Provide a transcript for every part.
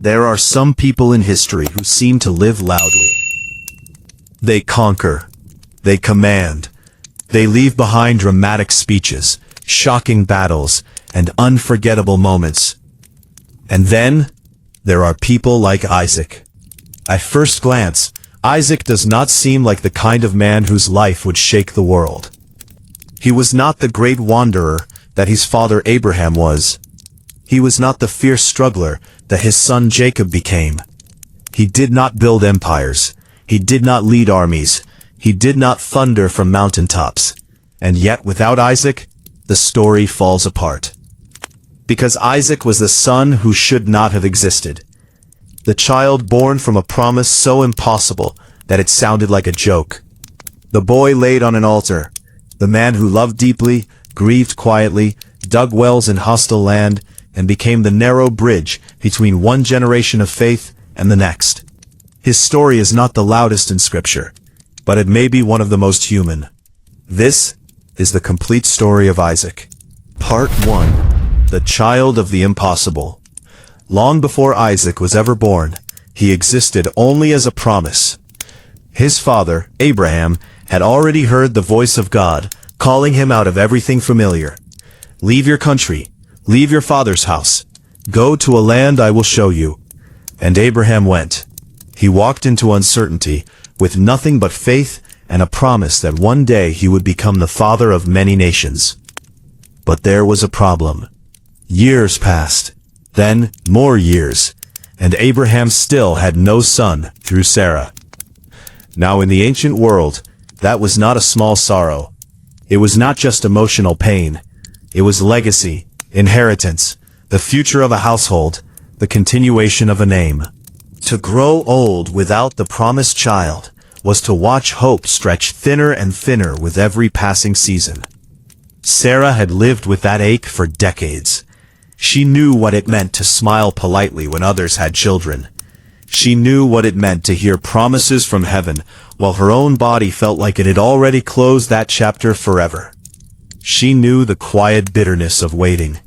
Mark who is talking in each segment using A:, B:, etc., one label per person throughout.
A: There are some people in history who seem to live loudly. They conquer. They command. They leave behind dramatic speeches, shocking battles, and unforgettable moments. And then, there are people like Isaac. At first glance, Isaac does not seem like the kind of man whose life would shake the world. He was not the great wanderer that his father Abraham was. He was not the fierce struggler that his son Jacob became. He did not build empires. He did not lead armies. He did not thunder from mountaintops. And yet without Isaac, the story falls apart. Because Isaac was the son who should not have existed. The child born from a promise so impossible that it sounded like a joke. The boy laid on an altar. The man who loved deeply, grieved quietly, dug wells in hostile land, and became the narrow bridge between one generation of faith and the next. His story is not the loudest in Scripture, but it may be one of the most human. This is the complete story of Isaac. Part 1. The Child of the Impossible. Long before Isaac was ever born, he existed only as a promise. His father, Abraham, had already heard the voice of God, calling him out of everything familiar. Leave your country, leave your father's house, go to a land I will show you. And Abraham went. He walked into uncertainty, with nothing but faith and a promise that one day he would become the father of many nations. But there was a problem. Years passed, then more years, and Abraham still had no son through Sarah. Now in the ancient world, that was not a small sorrow. It was not just emotional pain. It was legacy, inheritance, the future of a household, the continuation of a name. To grow old without the promised child was to watch hope stretch thinner and thinner with every passing season. Sarah had lived with that ache for decades. She knew what it meant to smile politely when others had children. She knew what it meant to hear promises from heaven, while her own body felt like it had already closed that chapter forever. She knew the quiet bitterness of waiting.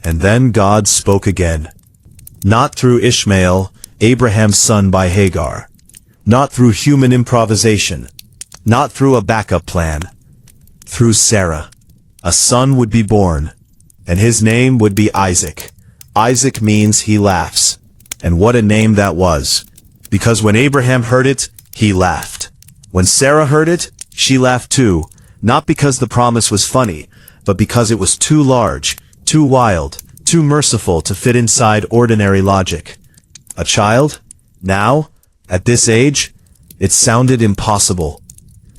A: And then God spoke again. Not through Ishmael, Abraham's son by Hagar. Not through human improvisation. Not through a backup plan. Through Sarah. A son would be born, and his name would be Isaac. Isaac means he laughs. And what a name that was. Because when Abraham heard it, he laughed. When Sarah heard it, she laughed too, not because the promise was funny, but because it was too large, too wild, too merciful to fit inside ordinary logic. A child? Now? At this age? It sounded impossible.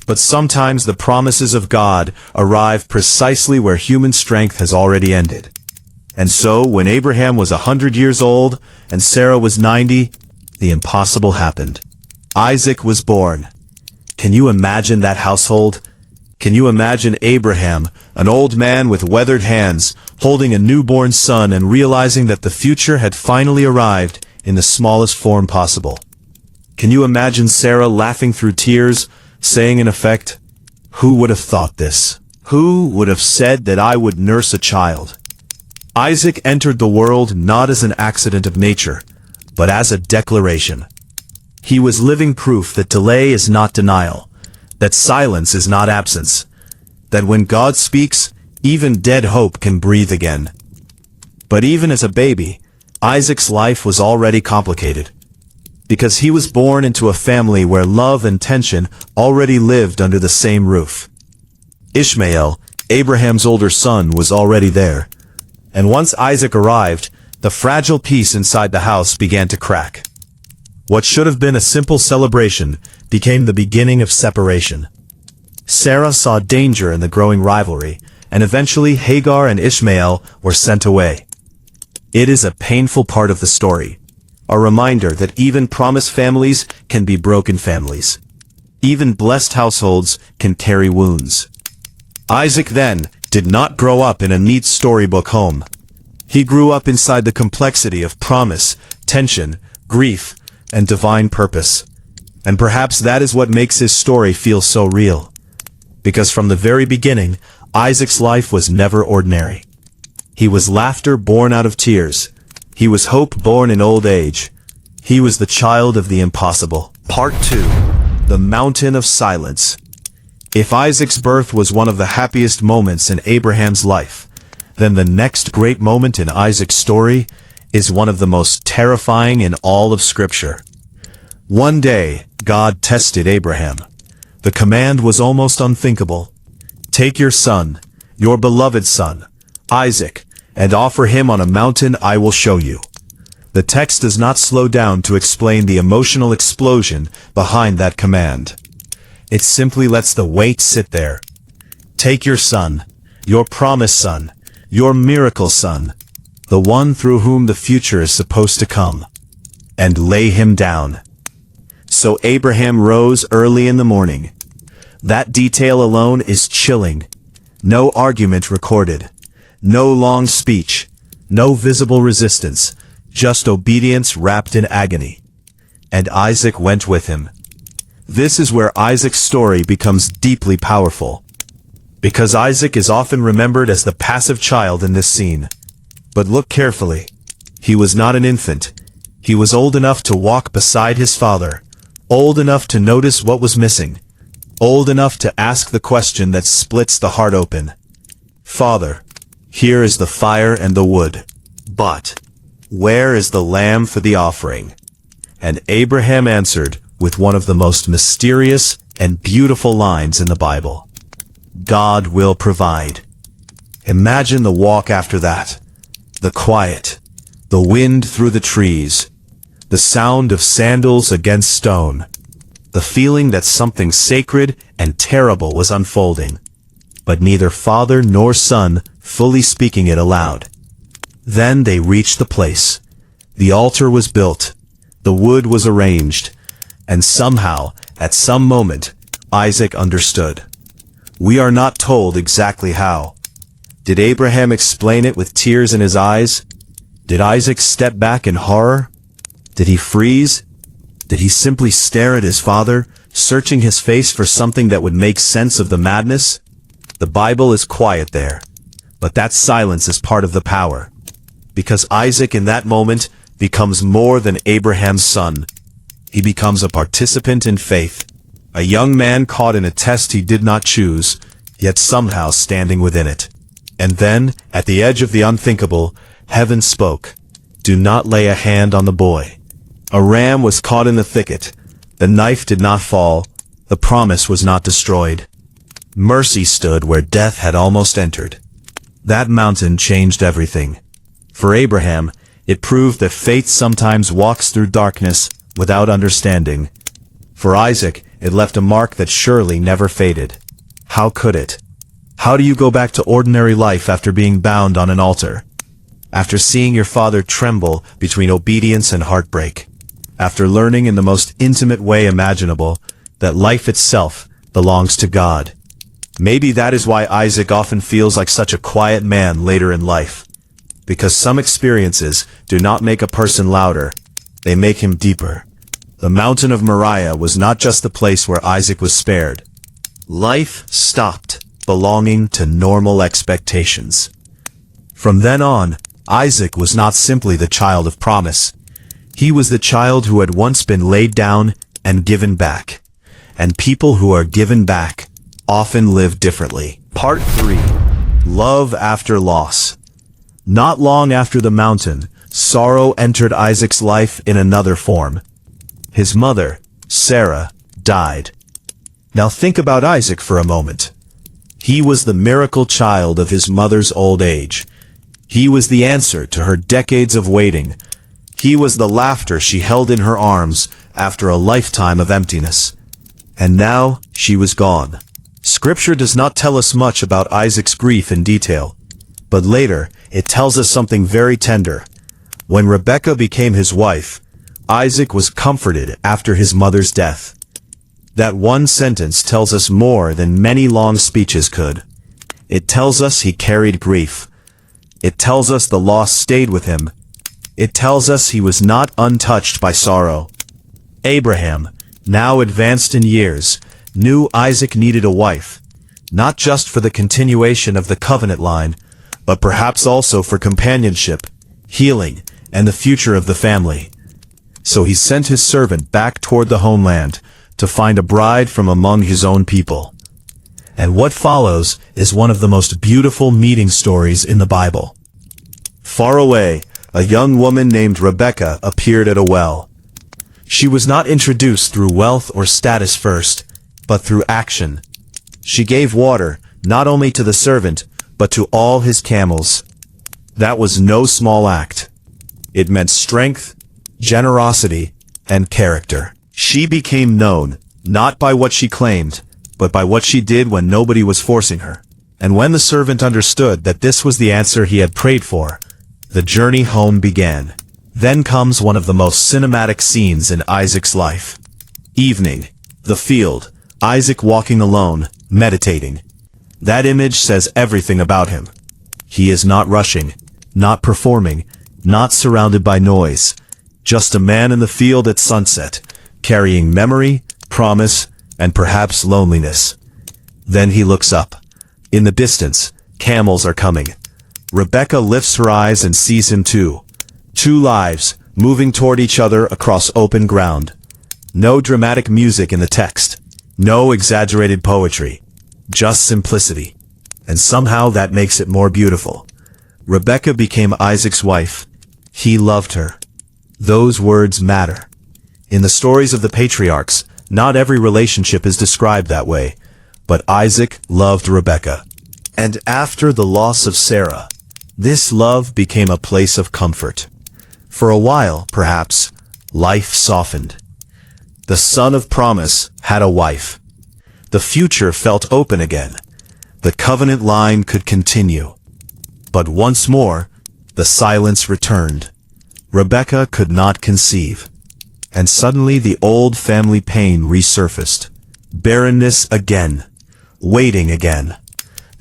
A: But sometimes the promises of God arrive precisely where human strength has already ended. And so, when Abraham was 100 years old, and Sarah was 90, the impossible happened. Isaac was born. Can you imagine that household? Can you imagine Abraham, an old man with weathered hands, holding a newborn son and realizing that the future had finally arrived in the smallest form possible? Can you imagine Sarah laughing through tears, saying in effect, "Who would have thought this? Who would have said that I would nurse a child?" Isaac entered the world not as an accident of nature, but as a declaration. He was living proof that delay is not denial, that silence is not absence, that when God speaks, even dead hope can breathe again. But even as a baby, Isaac's life was already complicated, because he was born into a family where love and tension already lived under the same roof. Ishmael, Abraham's older son, was already there, and once Isaac arrived, the fragile peace inside the house began to crack. What should have been a simple celebration became the beginning of separation. Sarah saw danger in the growing rivalry, and eventually Hagar and Ishmael were sent away. It is a painful part of the story, a reminder that even promised families can be broken families. Even blessed households can carry wounds. Isaac then did not grow up in a neat storybook home. He grew up inside the complexity of promise, tension, grief, and divine purpose. And perhaps that is what makes his story feel so real. Because from the very beginning, Isaac's life was never ordinary. He was laughter born out of tears. He was hope born in old age. He was the child of the impossible. Part 2. The Mountain of Silence. If Isaac's birth was one of the happiest moments in Abraham's life, then the next great moment in Isaac's story is one of the most terrifying in all of Scripture. One day, God tested Abraham. The command was almost unthinkable. Take your son, your beloved son, Isaac, and offer him on a mountain I will show you. The text does not slow down to explain the emotional explosion behind that command. It simply lets the weight sit there. Take your son, your promised son, your miracle son, the one through whom the future is supposed to come, and lay him down. So Abraham rose early in the morning. That detail alone is chilling. No argument recorded. No long speech. No visible resistance. Just obedience wrapped in agony. And Isaac went with him. This is where Isaac's story becomes deeply powerful. Because Isaac is often remembered as the passive child in this scene. But look carefully. He was not an infant. He was old enough to walk beside his father. Old enough to notice what was missing. Old enough to ask the question that splits the heart open. Father, here is the fire and the wood. But where is the lamb for the offering? And Abraham answered with one of the most mysterious and beautiful lines in the Bible. God will provide. Imagine the walk after that. The quiet. The wind through the trees. The sound of sandals against stone. The feeling that something sacred and terrible was unfolding. But neither father nor son fully speaking it aloud. Then they reached the place. The altar was built. The wood was arranged. And somehow, at some moment, Isaac understood. We are not told exactly how. Did Abraham explain it with tears in his eyes? Did Isaac step back in horror? Did he freeze? Did he simply stare at his father, searching his face for something that would make sense of the madness? The Bible is quiet there. But that silence is part of the power. Because Isaac in that moment becomes more than Abraham's son. He becomes a participant in faith. A young man caught in a test he did not choose, yet somehow standing within it. And then, at the edge of the unthinkable, heaven spoke. Do not lay a hand on the boy. A ram was caught in the thicket. The knife did not fall. The promise was not destroyed. Mercy stood where death had almost entered. That mountain changed everything. For Abraham, it proved that faith sometimes walks through darkness without understanding. For Isaac, it left a mark that surely never faded. How could it? How do you go back to ordinary life after being bound on an altar? After seeing your father tremble between obedience and heartbreak? After learning in the most intimate way imaginable that life itself belongs to God? Maybe that is why Isaac often feels like such a quiet man later in life. Because some experiences do not make a person louder, they make him deeper. The mountain of Moriah was not just the place where Isaac was spared. Life stopped belonging to normal expectations. From then on, Isaac was not simply the child of promise. He was the child who had once been laid down and given back. And people who are given back often live differently. Part 3. Love after loss. Not long after the mountain, sorrow entered Isaac's life in another form. His mother, Sarah, died. Now think about Isaac for a moment. He was the miracle child of his mother's old age. He was the answer to her decades of waiting. He was the laughter she held in her arms after a lifetime of emptiness. And now she was gone. Scripture does not tell us much about Isaac's grief in detail. But later, it tells us something very tender. When Rebekah became his wife, Isaac was comforted after his mother's death. That one sentence tells us more than many long speeches could. It tells us he carried grief. It tells us the loss stayed with him. It tells us he was not untouched by sorrow. Abraham, now advanced in years, knew Isaac needed a wife, not just for the continuation of the covenant line, but perhaps also for companionship, healing, and the future of the family. So he sent his servant back toward the homeland to find a bride from among his own people. And what follows is one of the most beautiful meeting stories in the Bible. Far away, a young woman named Rebekah appeared at a well. She was not introduced through wealth or status first, but through action. She gave water, not only to the servant, but to all his camels. That was no small act. It meant strength, generosity, and character. She became known, not by what she claimed, but by what she did when nobody was forcing her. And when the servant understood that this was the answer he had prayed for, the journey home began. Then comes one of the most cinematic scenes in Isaac's life. Evening, the field, Isaac walking alone, meditating. That image says everything about him. He is not rushing, not performing, not surrounded by noise. Just a man in the field at sunset, carrying memory, promise, and perhaps loneliness. Then he looks up. In the distance, camels are coming. Rebekah lifts her eyes and sees him too. Two lives, moving toward each other across open ground. No dramatic music in the text. No exaggerated poetry. Just simplicity. And somehow that makes it more beautiful. Rebekah became Isaac's wife. He loved her. Those words matter. In the stories of the patriarchs, not every relationship is described that way, but Isaac loved Rebekah. And after the loss of Sarah, this love became a place of comfort. For a while, perhaps, life softened. The son of promise had a wife. The future felt open again. The covenant line could continue. But once more, the silence returned. Rebekah could not conceive. And suddenly the old family pain resurfaced. Barrenness again. Waiting again.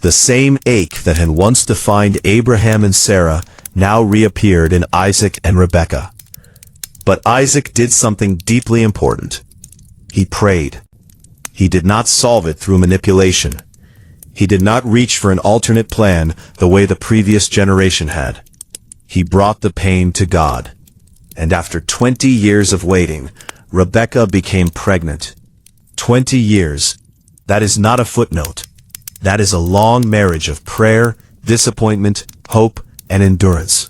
A: The same ache that had once defined Abraham and Sarah now reappeared in Isaac and Rebekah. But Isaac did something deeply important. He prayed. He did not solve it through manipulation. He did not reach for an alternate plan the way the previous generation had. He brought the pain to God. And after 20 years of waiting, Rebekah became pregnant. 20 years. That is not a footnote. That is a long marriage of prayer, disappointment, hope, and endurance.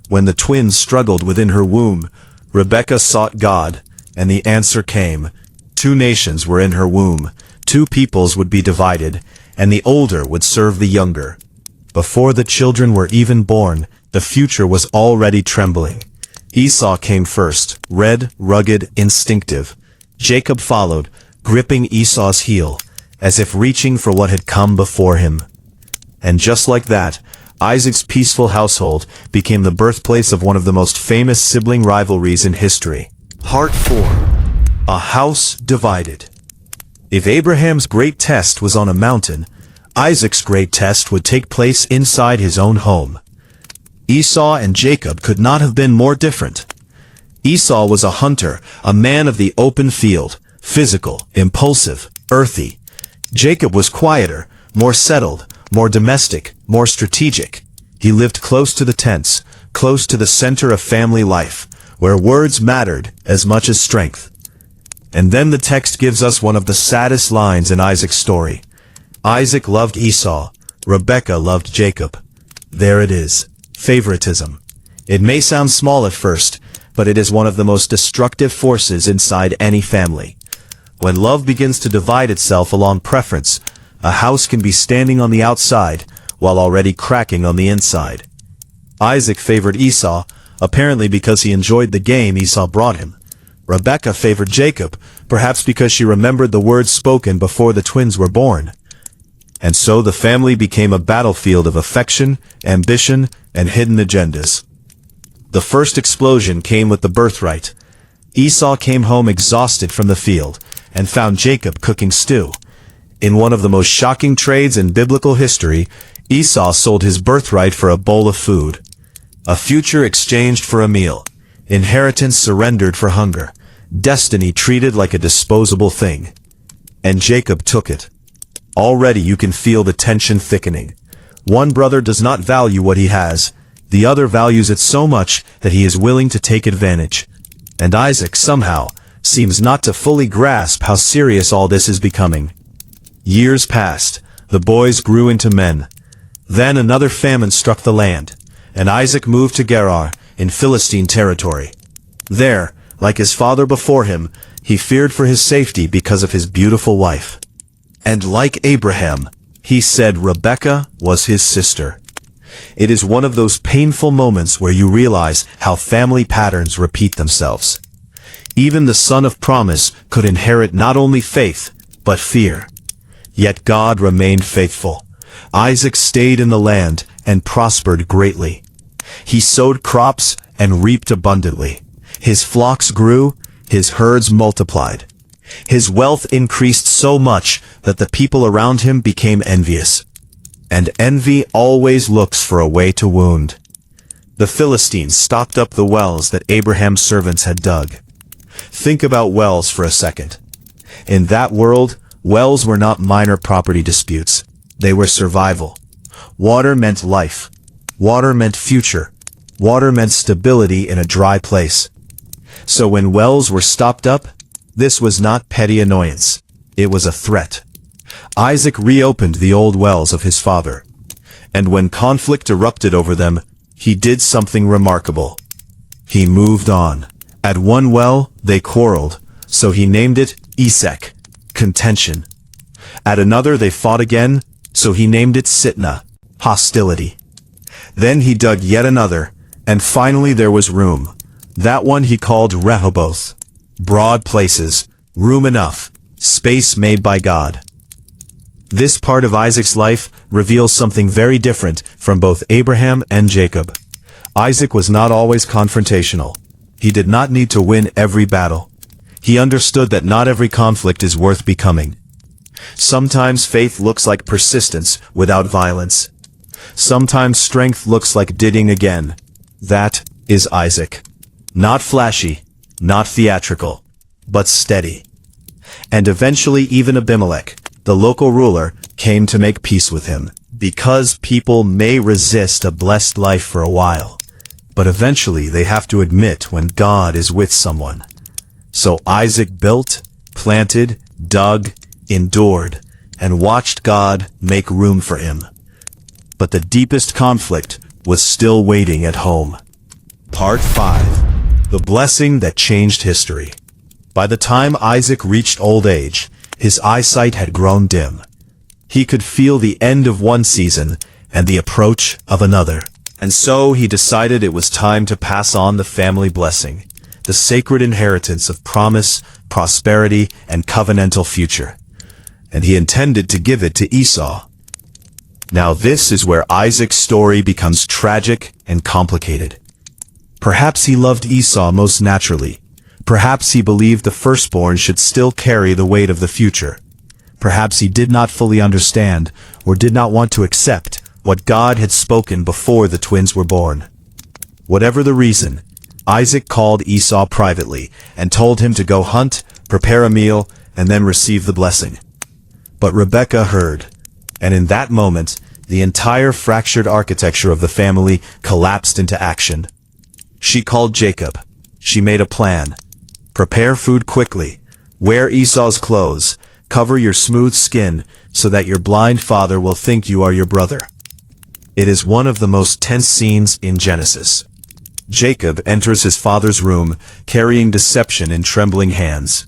A: When the twins struggled within her womb, Rebekah sought God, and the answer came. 2 nations were in her womb, 2 peoples would be divided, and the older would serve the younger. Before the children were even born, the future was already trembling. Esau came first, red, rugged, instinctive. Jacob followed, gripping Esau's heel, as if reaching for what had come before him. And just like that, Isaac's peaceful household became the birthplace of one of the most famous sibling rivalries in history. Part 4. A house divided. If Abraham's great test was on a mountain, Isaac's great test would take place inside his own home. Esau and Jacob could not have been more different. Esau was a hunter, a man of the open field, physical, impulsive, earthy. Jacob was quieter, more settled, more domestic, more strategic. He lived close to the tents, close to the center of family life, where words mattered as much as strength. And then the text gives us one of the saddest lines in Isaac's story. Isaac loved Esau, Rebekah loved Jacob. There it is. Favoritism. It may sound small at first, but it is one of the most destructive forces inside any family. When love begins to divide itself along preference, a house can be standing on the outside while already cracking on the inside. Isaac favored Esau, apparently because he enjoyed the game Esau brought him. Rebekah favored Jacob, perhaps because she remembered the words spoken before the twins were born. And so the family became a battlefield of affection, ambition, and hidden agendas. The first explosion came with the birthright. Esau came home exhausted from the field, and found Jacob cooking stew. In one of the most shocking trades in biblical history, Esau sold his birthright for a bowl of food. A future exchanged for a meal. Inheritance surrendered for hunger. Destiny treated like a disposable thing. And Jacob took it. Already you can feel the tension thickening. One brother does not value what he has. The other values it so much that he is willing to take advantage. And Isaac, somehow, seems not to fully grasp how serious all this is becoming. Years passed. The boys grew into men. Then another famine struck the land, and Isaac moved to Gerar, in Philistine territory. There, like his father before him, he feared for his safety because of his beautiful wife. And like Abraham, he said Rebekah was his sister. It is one of those painful moments where you realize how family patterns repeat themselves. Even the son of promise could inherit not only faith, but fear. Yet God remained faithful. Isaac stayed in the land and prospered greatly. He sowed crops and reaped abundantly. His flocks grew, his herds multiplied. His wealth increased so much that the people around him became envious. And envy always looks for a way to wound. The Philistines stopped up the wells that Abraham's servants had dug. Think about wells for a second. In that world, wells were not minor property disputes. They were survival. Water meant life. Water meant future. Water meant stability in a dry place. So when wells were stopped up, this was not petty annoyance. It was a threat. Isaac reopened the old wells of his father. And when conflict erupted over them, he did something remarkable. He moved on. At one well, they quarreled, so he named it Esek, contention. At another they fought again, so he named it Sitnah, hostility. Then he dug yet another, and finally there was room. That one he called Rehoboth. Broad places, room enough, space made by God. This part of Isaac's life reveals something very different from both Abraham and Jacob. Isaac was not always confrontational. He did not need to win every battle. He understood that not every conflict is worth becoming. Sometimes faith looks like persistence without violence. Sometimes strength looks like digging again. That is Isaac. Not flashy, not theatrical, but steady. And eventually even Abimelech, the local ruler, came to make peace with him. Because people may resist a blessed life for a while, but eventually they have to admit when God is with someone. So Isaac built, planted, dug, endured, and watched God make room for him. But the deepest conflict was still waiting at home. Part 5. The blessing that changed history. By the time Isaac reached old age, his eyesight had grown dim. He could feel the end of one season and the approach of another. And so he decided it was time to pass on the family blessing, the sacred inheritance of promise, prosperity, and covenantal future. And he intended to give it to Esau. Now this is where Isaac's story becomes tragic and complicated. Perhaps he loved Esau most naturally. Perhaps he believed the firstborn should still carry the weight of the future. Perhaps he did not fully understand or did not want to accept what God had spoken before the twins were born. Whatever the reason, Isaac called Esau privately and told him to go hunt, prepare a meal, and then receive the blessing. But Rebekah heard, and in that moment, the entire fractured architecture of the family collapsed into action. She called Jacob. She made a plan. Prepare food quickly. Wear Esau's clothes. Cover your smooth skin so that your blind father will think you are your brother. It is one of the most tense scenes in Genesis. Jacob enters his father's room, carrying deception in trembling hands.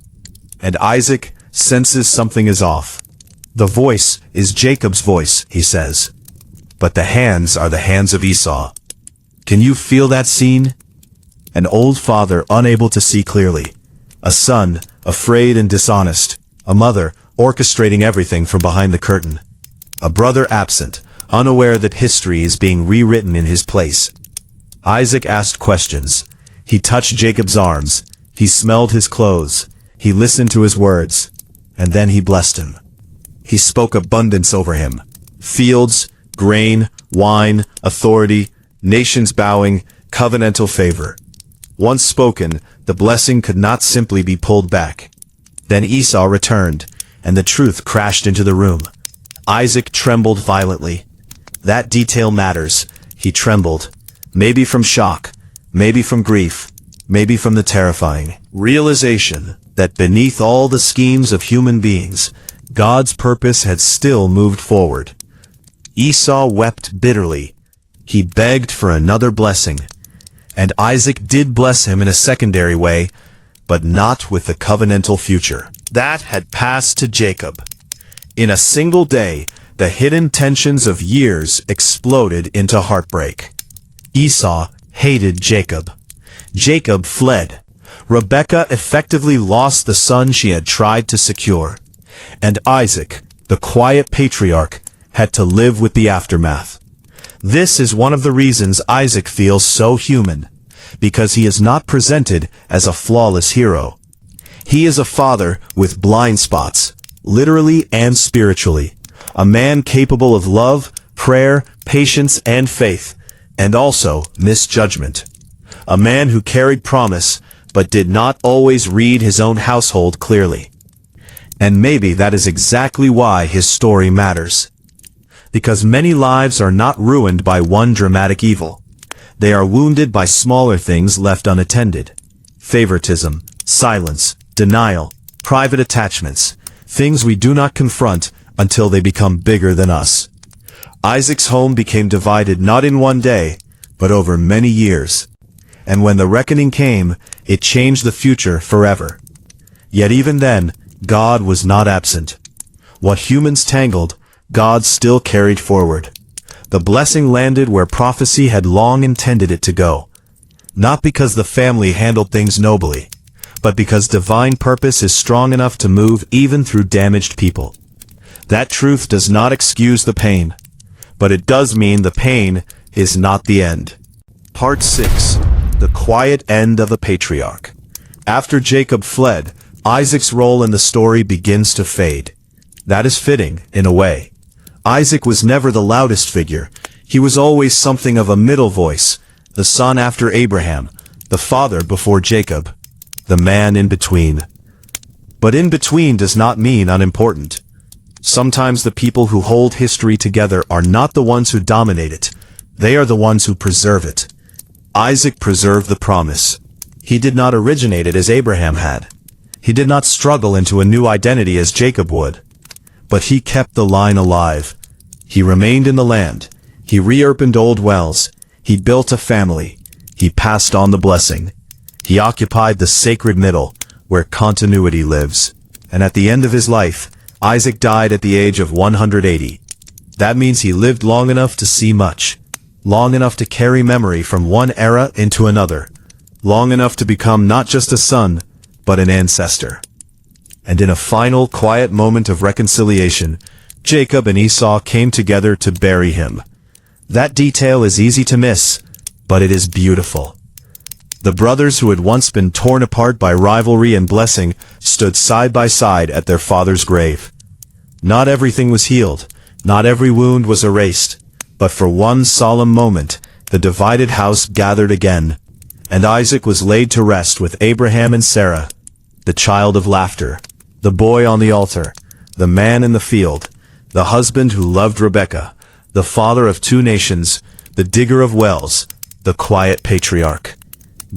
A: And Isaac senses something is off. The voice is Jacob's voice, he says. But the hands are the hands of Esau. Can you feel that scene? An old father unable to see clearly. A son, afraid and dishonest. A mother, orchestrating everything from behind the curtain. A brother absent, unaware that history is being rewritten in his place. Isaac asked questions. He touched Jacob's arms. He smelled his clothes. He listened to his words. And then he blessed him. He spoke abundance over him. Fields, grain, wine, authority, nations bowing, covenantal favor. Once spoken, the blessing could not simply be pulled back. Then Esau returned, and the truth crashed into the room. Isaac trembled violently. That detail matters. He trembled. Maybe from shock, maybe from grief, maybe from the terrifying realization that beneath all the schemes of human beings, God's purpose had still moved forward. Esau wept bitterly. He begged for another blessing. And Isaac did bless him in a secondary way, but not with the covenantal future that had passed to Jacob. In a single day, the hidden tensions of years exploded into heartbreak. Esau hated Jacob. Jacob fled. Rebekah effectively lost the son she had tried to secure. And Isaac, the quiet patriarch, had to live with the aftermath. This is one of the reasons Isaac feels so human, because he is not presented as a flawless hero. He is a father with blind spots, literally and spiritually, a man capable of love, prayer, patience, and faith, and also misjudgment. A man who carried promise, but did not always read his own household clearly. And maybe that is exactly why his story matters. Because many lives are not ruined by one dramatic evil. They are wounded by smaller things left unattended. Favoritism, silence, denial, private attachments, things we do not confront until they become bigger than us. Isaac's home became divided not in one day, but over many years. And when the reckoning came, it changed the future forever. Yet even then, God was not absent. What humans tangled, God still carried forward. The blessing landed where prophecy had long intended it to go. Not because the family handled things nobly, but because divine purpose is strong enough to move even through damaged people. That truth does not excuse the pain, but it does mean the pain is not the end. Part 6. The quiet end of the patriarch. After Jacob fled, Isaac's role in the story begins to fade. That is fitting, in a way. Isaac was never the loudest figure. He was always something of a middle voice, the son after Abraham, the father before Jacob, the man in between. But in between does not mean unimportant. Sometimes the people who hold history together are not the ones who dominate it. They are the ones who preserve it. Isaac preserved the promise. He did not originate it as Abraham had. He did not struggle into a new identity as Jacob would. But he kept the line alive. He remained in the land. He reopened old wells. He built a family. He passed on the blessing. He occupied the sacred middle, where continuity lives. And at the end of his life, Isaac died at the age of 180. That means he lived long enough to see much. Long enough to carry memory from one era into another. Long enough to become not just a son, but an ancestor. And in a final, quiet moment of reconciliation, Jacob and Esau came together to bury him. That detail is easy to miss, but it is beautiful. The brothers who had once been torn apart by rivalry and blessing stood side by side at their father's grave. Not everything was healed, not every wound was erased, but for one solemn moment, the divided house gathered again, and Isaac was laid to rest with Abraham and Sarah, the child of laughter, the boy on the altar, the man in the field, the husband who loved Rebekah, the father of two nations, the digger of wells, the quiet patriarch.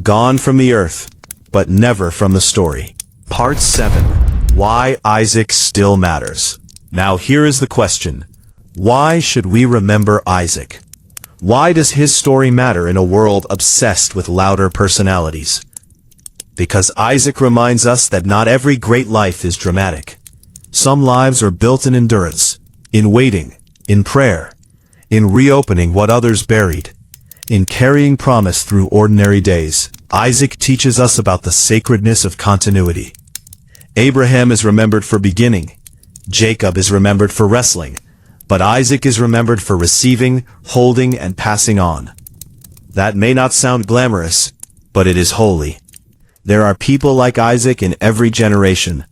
A: Gone from the earth, but never from the story. Part 7. Why Isaac still matters. Now here is the question. Why should we remember Isaac? Why does his story matter in a world obsessed with louder personalities? Because Isaac reminds us that not every great life is dramatic. Some lives are built in endurance, in waiting, in prayer, in reopening what others buried, in carrying promise through ordinary days. Isaac teaches us about the sacredness of continuity. Abraham is remembered for beginning. Jacob is remembered for wrestling. But Isaac is remembered for receiving, holding, and passing on. That may not sound glamorous, but it is holy. There are people like Isaac in every generation.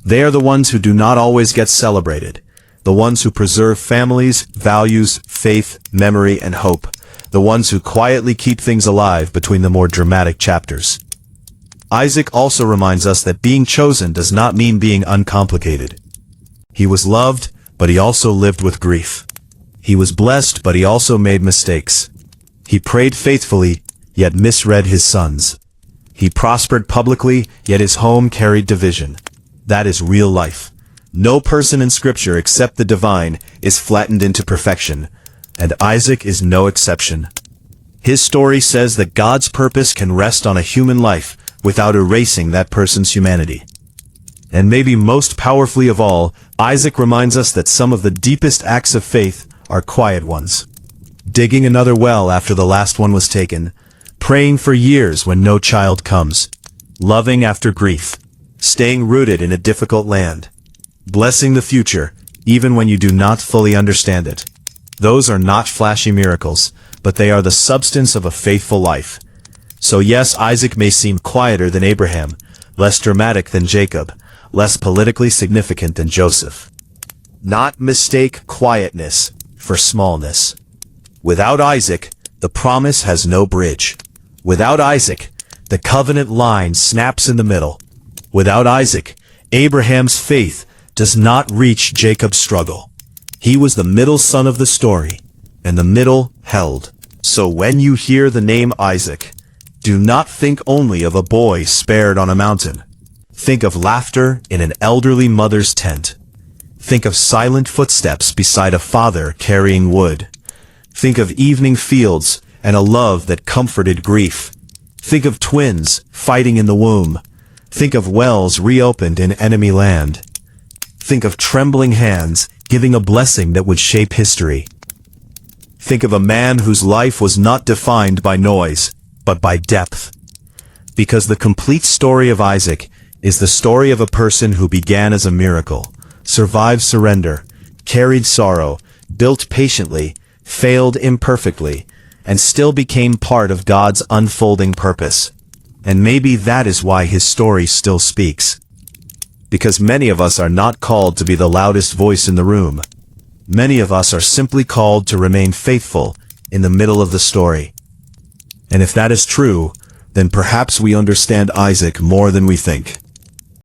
A: They are the ones who do not always get celebrated. The ones who preserve families, values, faith, memory, and hope. The ones who quietly keep things alive between the more dramatic chapters. Isaac also reminds us that being chosen does not mean being uncomplicated. He was loved, but he also lived with grief. He was blessed, but he also made mistakes. He prayed faithfully, yet misread his sons. He prospered publicly, yet his home carried division. That is real life. No person in Scripture except the divine is flattened into perfection, and Isaac is no exception. His story says that God's purpose can rest on a human life without erasing that person's humanity. And maybe most powerfully of all, Isaac reminds us that some of the deepest acts of faith are quiet ones. Digging another well after the last one was taken, praying for years when no child comes, loving after grief, staying rooted in a difficult land, blessing the future even when you do not fully understand it. Those are not flashy miracles, but they are the substance of a faithful life. So yes, Isaac may seem quieter than Abraham, less dramatic than Jacob, less politically significant than Joseph. Not mistake quietness for smallness. Without Isaac, the promise has no bridge. Without Isaac, the covenant line snaps in the middle. Without Isaac, Abraham's faith does not reach Jacob's struggle. He was the middle son of the story, and the middle held. So when you hear the name Isaac, do not think only of a boy spared on a mountain. Think of laughter in an elderly mother's tent. Think of silent footsteps beside a father carrying wood. Think of evening fields and a love that comforted grief. Think of twins fighting in the womb. Think of wells reopened in enemy land. Think of trembling hands giving a blessing that would shape history. Think of a man whose life was not defined by noise, but by depth. Because the complete story of Isaac is the story of a person who began as a miracle, survived surrender, carried sorrow, built patiently, failed imperfectly, and still became part of God's unfolding purpose. And maybe that is why his story still speaks. Because many of us are not called to be the loudest voice in the room. Many of us are simply called to remain faithful in the middle of the story. And if that is true, then perhaps we understand Isaac more than we think.